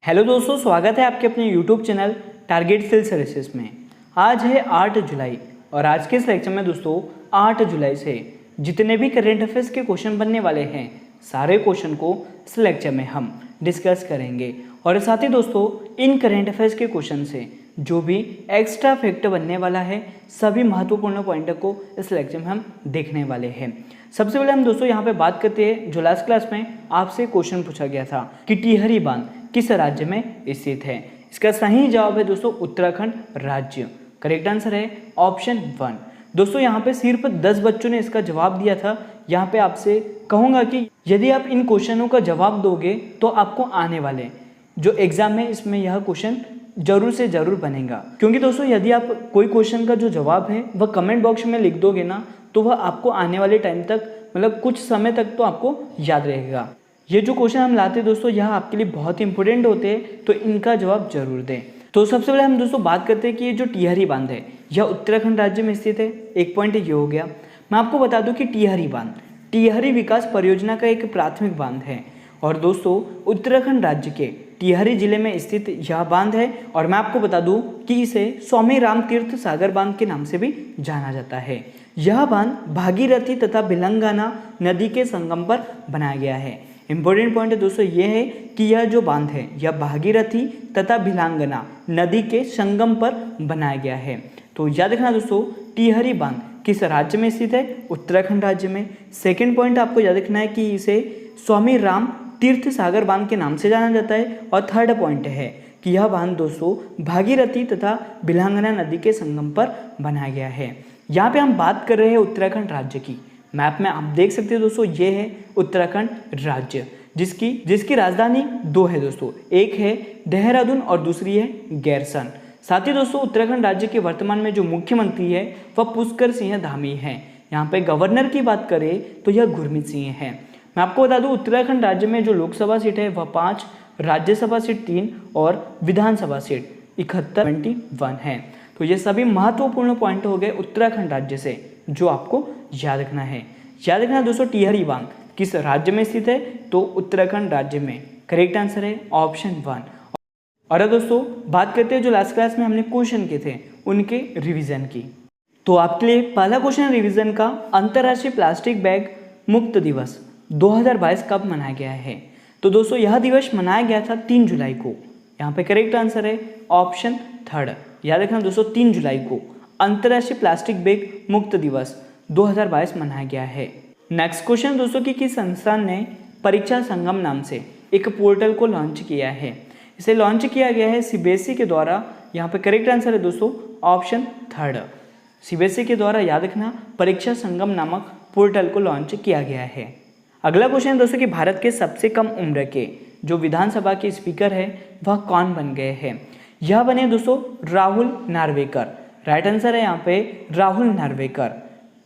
Hello दोस्तों, स्वागत है आपके अपने YouTube channel target civil services में। आज है 8 जुलाई और आज के इस लेक्चर में दोस्तों 8 जुलाई से जितने भी करंट अफेयर्स के क्वेश्चन बनने वाले हैं सारे क्वेश्चन को इस लेक्चर में हम डिस्कस करेंगे। और साथ ही दोस्तों इन करंट अफेयर्स के क्वेश्चन से जो भी एक्स्ट्रा फैक्ट बनने वाला है सभी महत्वपूर्ण पॉइंट को इस लेक्चर में हम देखने वाले हैं। सबसे पहले हम दोस्तों यहाँ पे बात करते हैं, जो लास्ट क्लास में आपसे क्वेश्चन पूछा गया था कि टिहरी बांध किस राज्य में स्थित है। इसका सही जवाब है दोस्तों उत्तराखंड राज्य। करेक्ट आंसर है ऑप्शन 1। दोस्तों यहाँ पे सिर्फ 10 बच्चों ने इसका जवाब दिया था। यहाँ पे आपसे कहूँगा कि यदि आप इन क्वेश्चनों का जवाब दोगे तो आपको आने वाले जो एग्जाम है इसमें यह क्वेश्चन जरूर से जरूर बनेगा। क्योंकि दोस्तों यदि आप कोई क्वेश्चन का जो जवाब है वह कमेंट बॉक्स में लिख दोगे ना तो वह आपको आने वाले टाइम तक मतलब कुछ समय तक तो आपको याद रहेगा। ये जो क्वेश्चन हम लाते हैं दोस्तों यह आपके लिए बहुत इंपॉर्टेंट होते हैं, तो इनका जवाब जरूर दें। तो सबसे पहले हम दोस्तों बात करते हैं कि ये जो टिहरी बांध है यह उत्तराखंड राज्य में स्थित है। एक पॉइंट ये हो गया। मैं आपको बता दूं कि टिहरी बांध टिहरी विकास परियोजना का एक प्राथमिक बांध है और दोस्तों उत्तराखंड राज्य के टिहरी जिले में स्थित यह बांध है। और मैं आपको बता दूं कि इसे स्वामी राम तीर्थ सागर बांध के नाम से भी जाना जाता है। यह बांध भागीरथी तथा भिलंगाना नदी के संगम पर बनाया गया है। इंपॉर्टेंट पॉइंट है दोस्तों ये है कि यह जो बांध है यह भागीरथी तथा भिलांगना नदी के संगम पर बनाया गया है। तो याद रखना दोस्तों टिहरी बांध किस राज्य में स्थित है? उत्तराखंड राज्य में। सेकंड पॉइंट आपको याद रखना है कि इसे स्वामी राम तीर्थ सागर बांध के नाम से जाना जाता है। और थर्ड पॉइंट है कि यह बांध दोस्तों भागीरथी तथा भिलांगना नदी के संगम पर बनाया गया है। यहाँ पे हम बात कर रहे हैं उत्तराखंड राज्य की। मैप में आप देख सकते हैं दोस्तों ये है उत्तराखंड राज्य जिसकी राजधानी 2 है दोस्तों, एक है देहरादून और दूसरी है गैरसन। साथ ही दोस्तों उत्तराखंड राज्य के वर्तमान में जो मुख्यमंत्री है वह पुष्कर सिंह धामी है। यहाँ पे गवर्नर की बात करें तो यह गुरमीत सिंह है। मैं आपको बता दूं उत्तराखंड राज्य में जो लोकसभा सीट है वह 5, राज्यसभा सीट 3 और विधानसभा सीट 71 है। तो ये सभी महत्वपूर्ण पॉइंट हो गए उत्तराखंड राज्य से जो आपको याद रखना है। याद रखना दोस्तों टिहरी बांध किस राज्य में स्थित है? तो उत्तराखंड राज्य में। करेक्ट आंसर है ऑप्शन 1। और दोस्तों बात करते हैं जो लास्ट क्लास में हमने क्वेश्चन किए थे उनके रिवीजन की। तो आपके लिए पहला क्वेश्चन रिवीजन का, अंतर्राष्ट्रीय प्लास्टिक बैग मुक्त दिवस 2022 कब मनाया गया है? तो दोस्तों यह दिवस मनाया गया था 3 जुलाई को। यहाँ पे करेक्ट आंसर है ऑप्शन 3। याद रखना दोस्तों 3 जुलाई को अंतर्राष्ट्रीय प्लास्टिक बैग मुक्त दिवस 2022 मनाया गया है। नेक्स्ट क्वेश्चन दोस्तों कि किस संस्थान ने परीक्षा संगम नाम से एक पोर्टल को लॉन्च किया है? इसे लॉन्च किया गया है सीबीएसई के द्वारा। यहाँ पे करेक्ट आंसर है दोस्तों ऑप्शन 3, सीबीएसई के द्वारा। याद रखना परीक्षा संगम नामक पोर्टल को लॉन्च किया गया है। अगला क्वेश्चन दोस्तों कि भारत के सबसे कम उम्र के जो विधानसभा के स्पीकर है वह कौन बन गए हैं? यह बने दोस्तों राहुल नार्वेकर। राइट आंसर है यहाँ पे राहुल नार्वेकर।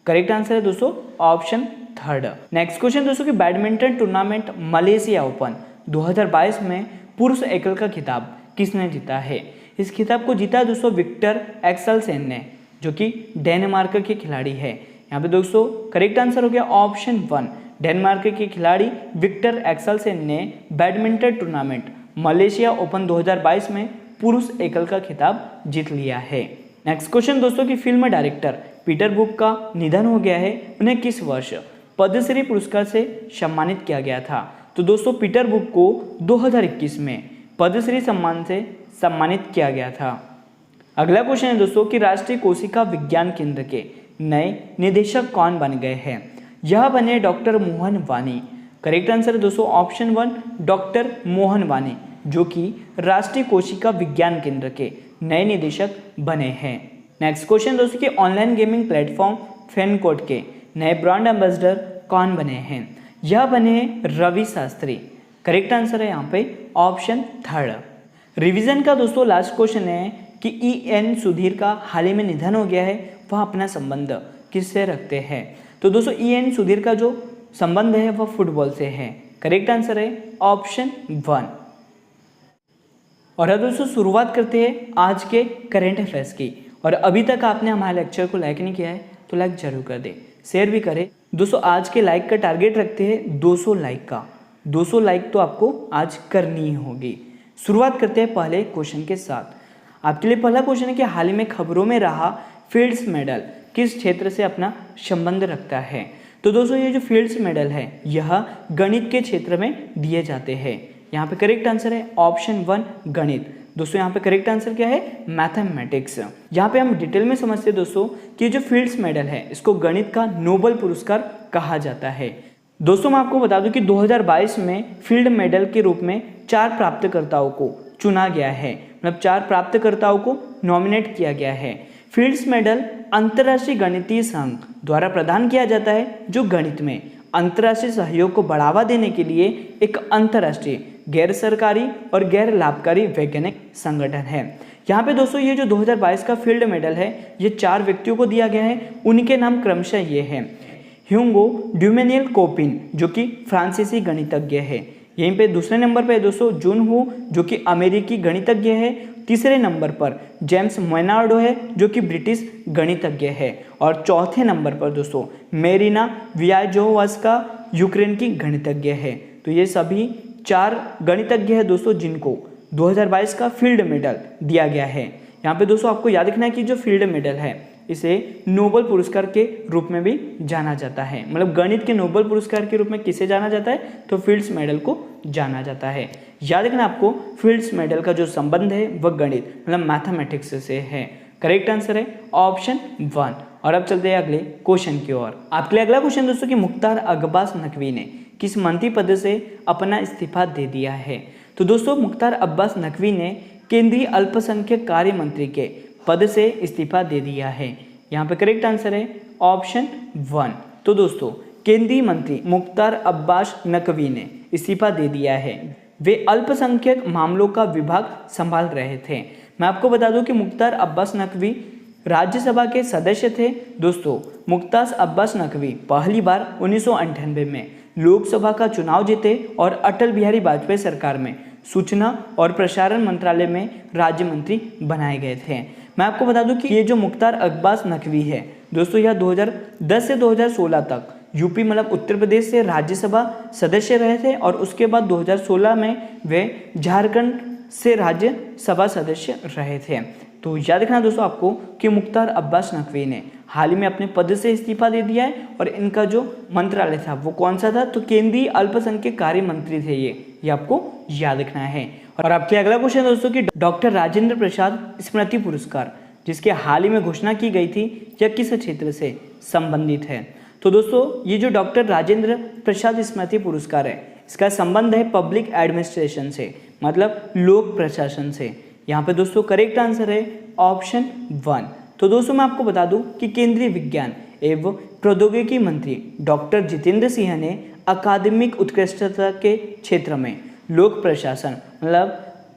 करेक्ट आंसर है दोस्तों ऑप्शन 3। नेक्स्ट क्वेश्चन दोस्तों कि बैडमिंटन टूर्नामेंट मलेशिया ओपन 2022 में पुरुष एकल का खिताब किसने जीता है? इस खिताब को जीता दोस्तों विक्टर एक्सेलसेन ने, जो कि डेनमार्क के खिलाड़ी है। यहाँ पे दोस्तों करेक्ट आंसर हो गया ऑप्शन 1। डेनमार्क के खिलाड़ी विक्टर एक्सेलसेन ने बैडमिंटन टूर्नामेंट मलेशिया ओपन 2022 में पुरुष एकल का खिताब जीत लिया है। नेक्स्ट क्वेश्चन दोस्तों कि फिल्म डायरेक्टर पीटर बुक का निधन हो गया है, उन्हें किस वर्ष पद्मश्री पुरस्कार से सम्मानित किया गया था? तो दोस्तों पीटर बुक को 2021 में पद्मश्री सम्मान से सम्मानित किया गया था। अगला क्वेश्चन है दोस्तों कि राष्ट्रीय कोशिका विज्ञान केंद्र के नए निदेशक कौन बन गए हैं? यह बने डॉक्टर मोहन वानी। करेक्ट आंसर है दोस्तों ऑप्शन 1 डॉक्टर मोहन वानी, जो कि राष्ट्रीय कोशिका विज्ञान केंद्र के नए निदेशक बने हैं। नेक्स्ट क्वेश्चन दोस्तों कि ऑनलाइन गेमिंग प्लेटफॉर्म फैनकोड के नए ब्रांड एम्बेसडर कौन बने हैं? यह बने हैं रवि शास्त्री। करेक्ट आंसर है यहाँ पे ऑप्शन 3। रिवीजन का दोस्तों लास्ट क्वेश्चन है कि EN सुधीर का हाल ही में निधन हो गया है, वह अपना संबंध किससे रखते हैं? तो दोस्तों EN सुधीर का जो संबंध है वह फुटबॉल से है। करेक्ट आंसर है ऑप्शन 1। और अब दोस्तों शुरुआत करते हैं आज के करंट अफेयर्स की। और अभी तक आपने हमारे लेक्चर को लाइक नहीं किया है तो लाइक जरूर कर दे, शेयर भी करें। दोस्तों आज के लाइक का टारगेट रखते हैं 200 लाइक का। 200 लाइक तो आपको आज करनी ही होगी। शुरुआत करते हैं पहले क्वेश्चन के साथ। आपके लिए पहला क्वेश्चन है कि हाल ही में खबरों में रहा फील्ड्स मेडल किस क्षेत्र से अपना संबंध रखता है। तो दोस्तों ये जो फील्ड्स मेडल है यह गणित के क्षेत्र में दिए जाते हैं। यहाँ पे करेक्ट आंसर है ऑप्शन 1 गणित। दोस्तों यहाँ पे करेक्ट आंसर क्या है, मैथमेटिक्स। यहाँ पे हम डिटेल में समझते हैं दोस्तों कि जो फील्ड्स मेडल है इसको गणित का नोबेल पुरस्कार कहा जाता है। दोस्तों मैं आपको बता दूं कि 2022 में फील्ड मेडल के रूप में 4 प्राप्तकर्ताओं को चुना गया है, मतलब 4 प्राप्तकर्ताओं को नॉमिनेट किया गया है। फील्ड्स मेडल अंतर्राष्ट्रीय गणितीय संघ द्वारा प्रदान किया जाता है, जो गणित में अंतर्राष्ट्रीय सहयोग को बढ़ावा देने के लिए एक अंतर्राष्ट्रीय गैर सरकारी और गैर लाभकारी वैज्ञानिक संगठन है। यहाँ पे दोस्तों ये जो 2022 का फील्ड मेडल है ये 4 व्यक्तियों को दिया गया है। उनके नाम क्रमशः ये हैं, ह्यूगो ड्यूमेनियल कोपिन जो कि फ्रांसीसी गणितज्ञ है। यहीं पे दूसरे नंबर पे दोस्तों जून हू जो कि अमेरिकी गणितज्ञ है। तीसरे नंबर पर जेम्स मोनार्डो है जो कि ब्रिटिश गणितज्ञ है। और चौथे नंबर पर दोस्तों मेरिना वियाजोवस्का यूक्रेन की गणितज्ञ है। तो ये सभी 4 गणितज्ञ हैं दोस्तों जिनको 2022 का फील्ड मेडल दिया गया है। यहाँ पे दोस्तों आपको याद रखना है कि जो फील्ड मेडल है इसे नोबेल पुरस्कार के रूप में भी जाना जाता है, मतलब गणित के नोबेल पुरस्कार के रूप में किसे जाना जाता है, तो फील्ड्स मेडल को जाना जाता है। याद रखना आपको फील्ड्स मेडल का जो संबंध है वह गणित मतलब मैथमेटिक्स से है। करेक्ट आंसर है ऑप्शन 1। और अब चलते हैं अगले क्वेश्चन की ओर। आपके लिए अगला क्वेश्चन दोस्तों कि मुख्तार अब्बास नकवी ने किस मंत्री पद से अपना इस्तीफा दे दिया है। तो दोस्तों मुख्तार अब्बास नकवी ने केंद्रीय अल्पसंख्यक कार्य मंत्री के पद से इस्तीफा दे दिया है। यहाँ पे करेक्ट आंसर है ऑप्शन 1। तो दोस्तों केंद्रीय मंत्री मुख्तार अब्बास नकवी ने इस्तीफा दे दिया है। वे अल्पसंख्यक मामलों का विभाग संभाल रहे थे। मैं आपको बता दूं कि मुख्तार अब्बास नकवी राज्यसभा के सदस्य थे। दोस्तों मुख्तार अब्बास नकवी पहली बार 1998 में लोकसभा का चुनाव जीते और अटल बिहारी वाजपेयी सरकार में सूचना और प्रसारण मंत्रालय में राज्य मंत्री बनाए गए थे। मैं आपको बता दूं कि ये जो मुख्तार अब्बास नकवी है दोस्तों यह 2010 से 2016 तक यूपी मतलब उत्तर प्रदेश से राज्यसभा सदस्य रहे थे और उसके बाद 2016 में वे झारखंड से राज्यसभा सदस्य रहे थे। तो याद रखना दोस्तों आपको कि मुख्तार अब्बास नकवी ने हाल ही में अपने पद से इस्तीफा दे दिया है और इनका जो मंत्रालय था वो कौन सा था, तो केंद्रीय अल्पसंख्यक कार्य मंत्री थे ये आपको याद रखना है। और आपके अगला क्वेश्चन दोस्तों कि डॉक्टर राजेंद्र प्रसाद स्मृति पुरस्कार जिसके हाल ही में घोषणा की गई थी यह किस क्षेत्र से संबंधित है। तो दोस्तों ये जो डॉक्टर राजेंद्र प्रसाद स्मृति पुरस्कार है इसका संबंध है पब्लिक एडमिनिस्ट्रेशन से, मतलब लोक प्रशासन से। यहाँ पे दोस्तों करेक्ट आंसर है ऑप्शन 1। तो दोस्तों मैं आपको बता दूं कि केंद्रीय विज्ञान एवं प्रौद्योगिकी मंत्री डॉक्टर जितेंद्र सिंह ने अकादमिक उत्कृष्टता के क्षेत्र में लोक प्रशासन मतलब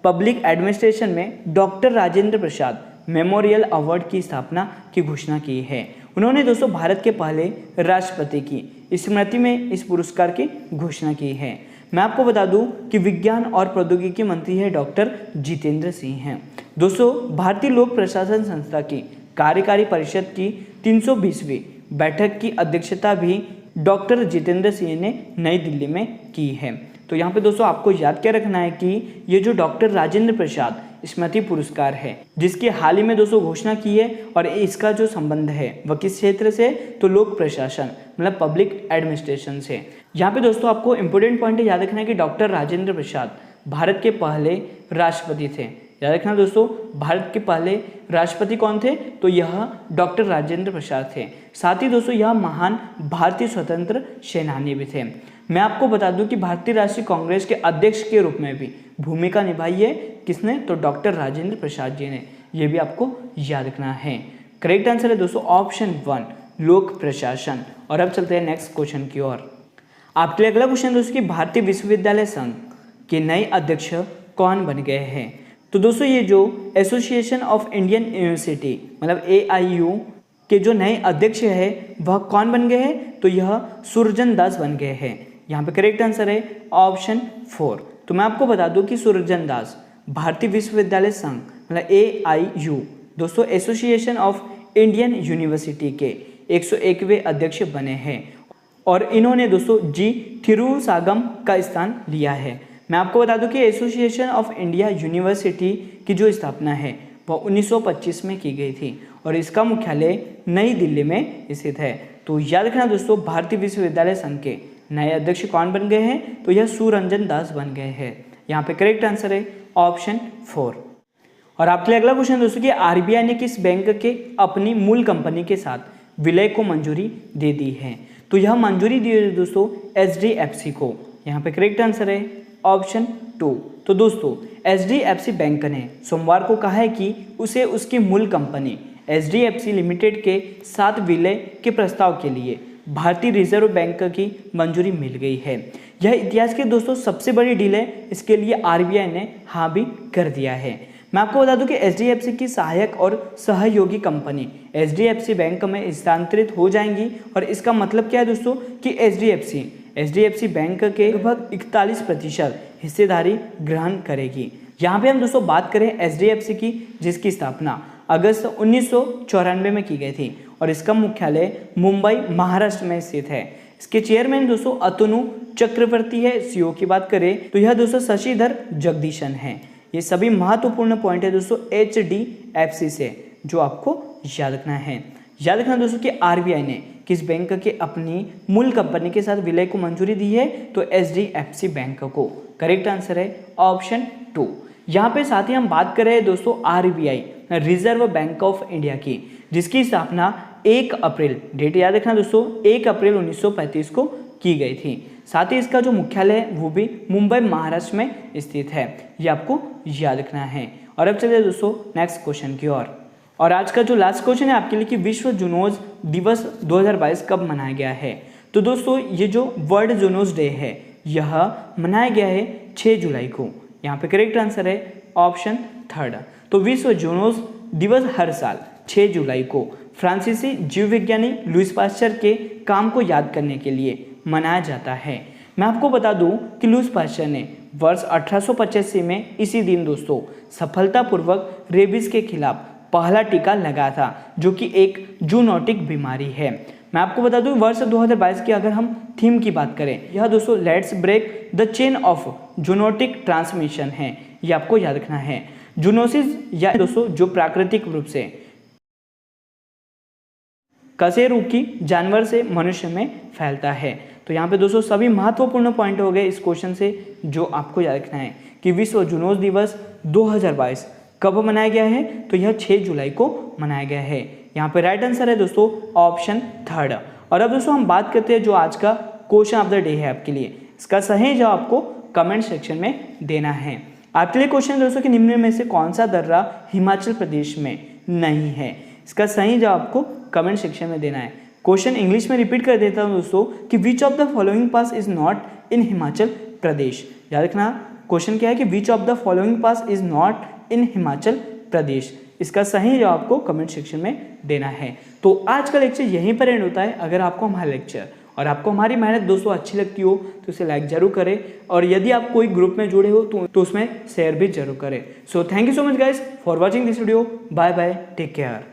पब्लिक एडमिनिस्ट्रेशन में doctor Rajendra Prasad memorial award की स्थापना की घोषणा की है। उन्होंने दोस्तों भारत के पहले राष्ट्रपति की स्मृति में इस पुरस्कार की घोषणा की है। मैं आपको बता दूं कि विज्ञान और प्रौद्योगिकी मंत्री है डॉक्टर जितेंद्र सिंह हैं। दोस्तों भारतीय लोक प्रशासन संस्था की कार्यकारी परिषद की 320वीं बैठक की अध्यक्षता भी डॉक्टर जितेंद्र सिंह ने नई दिल्ली में की है। तो यहाँ पे दोस्तों आपको याद क्या रखना है कि ये जो डॉक्टर राजेंद्र प्रसाद स्मृति पुरस्कार है जिसकी हाल ही में दोस्तों घोषणा की है और इसका जो संबंध है वह किस क्षेत्र से, तो लोक प्रशासन मतलब पब्लिक एडमिनिस्ट्रेशन से। यहाँ पे दोस्तों आपको इंपॉर्टेंट पॉइंट याद रखना है कि डॉक्टर राजेंद्र प्रसाद भारत के पहले राष्ट्रपति थे। याद रखना दोस्तों भारत के पहले राष्ट्रपति कौन थे, तो यह डॉक्टर राजेंद्र प्रसाद थे। साथ ही दोस्तों यह महान भारतीय स्वतंत्र सेनानी भी थे। मैं आपको बता दूं कि भारतीय राष्ट्रीय कांग्रेस के अध्यक्ष के रूप में भी भूमिका निभाई है किसने, तो डॉक्टर राजेंद्र प्रसाद जी ने। ये भी आपको याद रखना है। करेक्ट आंसर है दोस्तों ऑप्शन 1 लोक प्रशासन। और अब चलते हैं नेक्स्ट क्वेश्चन की ओर। आपके लिए अगला क्वेश्चन दोस्तों कि भारतीय विश्वविद्यालय संघ के नए अध्यक्ष कौन बन गए हैं। तो दोस्तों ये जो एसोसिएशन ऑफ इंडियन यूनिवर्सिटी मतलब AIU के जो नए अध्यक्ष है वह कौन बन गए हैं, तो यह सुरजन दास बन गए हैं। यहाँ पे करेक्ट आंसर है ऑप्शन 4। तो मैं आपको बता दूं कि सुरजन दास भारतीय विश्वविद्यालय संघ मतलब AIU दोस्तों एसोसिएशन ऑफ इंडियन यूनिवर्सिटी के 101वें अध्यक्ष बने हैं और इन्होंने दोस्तों जी थिरुसागम का स्थान लिया है। मैं आपको बता दूं कि एसोसिएशन ऑफ इंडिया यूनिवर्सिटी की जो स्थापना है वह 1925 में की गई थी और इसका मुख्यालय नई दिल्ली में स्थित है। तो याद रखना दोस्तों, भारतीय विश्वविद्यालय संघ के नए अध्यक्ष कौन बन गए हैं? तो यह सुरंजन दास बन गए हैं। यहाँ पे करेक्ट आंसर है ऑप्शन 4। और आपके लिए अगला क्वेश्चन दोस्तों कि आरबीआई ने किस बैंक के अपनी मूल कंपनी के साथ विलय को मंजूरी दे दी है? तो यह मंजूरी दी है दोस्तों एचडीएफसी को। यहाँ पे करेक्ट आंसर है ऑप्शन 2। तो दोस्तों एचडीएफसी बैंक ने सोमवार को कहा है कि उसे उसकी मूल कंपनी एचडीएफसी लिमिटेड के साथ विलय के प्रस्ताव के लिए भारतीय रिजर्व बैंक की मंजूरी मिल गई है। यह इतिहास की दोस्तों सबसे बड़ी डील है। इसके लिए आरबीआई ने हाँ भी कर दिया है। मैं आपको बता दूं कि एचडीएफसी की सहायक और सहयोगी कंपनी एचडीएफसी बैंक में स्थानांतरित हो जाएंगी। और इसका मतलब क्या है दोस्तों कि एचडीएफसी बैंक के लगभग 41% हिस्सेदारी ग्रहण करेगी। यहाँ पे हम दोस्तों बात करें एचडीएफसी की, जिसकी स्थापना अगस्त 1994 में की गई थी और इसका मुख्यालय मुंबई महाराष्ट्र में स्थित है। इसके चेयरमैन दोस्तों अतनु चक्रवर्ती है। सीईओ की बात करें तो यह दोस्तों शशिधर जगदीशन है। ये सभी महत्वपूर्ण पॉइंट है दोस्तों एचडीएफसी से जो आपको याद रखना है। याद रखना दोस्तों कि आरबीआई ने किस बैंक के अपनी मूल कंपनी के साथ विलय को मंजूरी दी है? तो एचडीएफसी बैंक को। करेक्ट आंसर है ऑप्शन 2। यहाँ पे साथ ही हम बात कर रहे हैं दोस्तों RBI reserve bank of India की, जिसकी स्थापना 1 अप्रैल, डेट याद रखना दोस्तों, 1 अप्रैल 1935 को की गई थी। साथ ही इसका जो मुख्यालय है वो भी मुंबई महाराष्ट्र में स्थित है। ये आपको याद रखना है। और अब चलिए दोस्तों नेक्स्ट क्वेश्चन की ओर। और आज का जो लास्ट क्वेश्चन है आपके लिए कि विश्व जूनोज दिवस 2022 कब मनाया गया है? तो दोस्तों ये जो वर्ल्ड जूनोज डे है यह मनाया गया है 6 जुलाई को। यहाँ पे करेक्ट आंसर है ऑप्शन 3। तो विश्व जूनोज दिवस हर साल 6 जुलाई को फ्रांसीसी जीव विज्ञानी लुईस पास्चर के काम को याद करने के लिए मनाया जाता है। मैं आपको बता दूं कि लुईस पास्चर ने वर्ष 1885 में इसी दिन दोस्तों सफलतापूर्वक रेबीज के खिलाफ पहला टीका लगाया था, जो कि एक जूनोटिक बीमारी है। मैं आपको बता दूं वर्ष 2022 की अगर हम थीम की बात करें, यह दोस्तों let's break the chain of zoonotic transmission है। ये आपको याद रखना है। जूनोसिस या दोस्तों जो प्राकृतिक रूप से कशेरुकी जानवर से मनुष्य में फैलता है। तो यहाँ पे दोस्तों सभी महत्वपूर्ण पॉइंट हो गए इस क्वेश्चन से जो आपको याद रखना है कि विश्व जूनोज दिवस 2022 कब मनाया गया है? तो यह 6 जुलाई को मनाया गया है। यहाँ पे राइट आंसर है दोस्तों ऑप्शन 3। और अब दोस्तों हम बात करते हैं जो आज का क्वेश्चन ऑफ द डे है आपके लिए। इसका सही जवाब आपको कमेंट सेक्शन में देना है। आपके लिए क्वेश्चन दोस्तों कि निम्न में से कौन सा दर्रा हिमाचल प्रदेश में नहीं है? इसका सही जवाब आपको कमेंट सेक्शन में देना है। क्वेश्चन इंग्लिश में रिपीट कर देता हूं दोस्तों कि which of the following pass is not in Himachal Pradesh. याद रखना क्वेश्चन क्या है कि which of the following pass is not in Himachal Pradesh. इसका सही जवाब आपको कमेंट सेक्शन में देना है। तो आज का लेक्चर यहीं पर एंड होता है। अगर आपको हमारा लेक्चर और आपको हमारी मेहनत दोस्तों अच्छी लगती हो तो उसे लाइक जरूर करें और यदि आप कोई ग्रुप में जुड़े हो तो उसमें शेयर भी जरूर करें। So thank you so much guys for watching this video. Bye bye, take care.